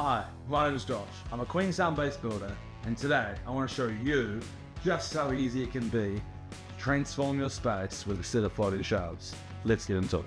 Hi, my name is Josh. I'm a Queenstown-based builder, and today I want to show you just how easy it can be to transform your space with a set of floating shelves. Let's get into it.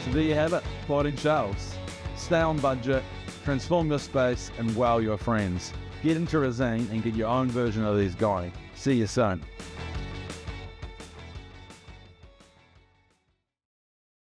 So there you have it, floating shelves. Stay on budget, transform your space, and wow your friends. Get into Resene and get your own version of these going. See you soon.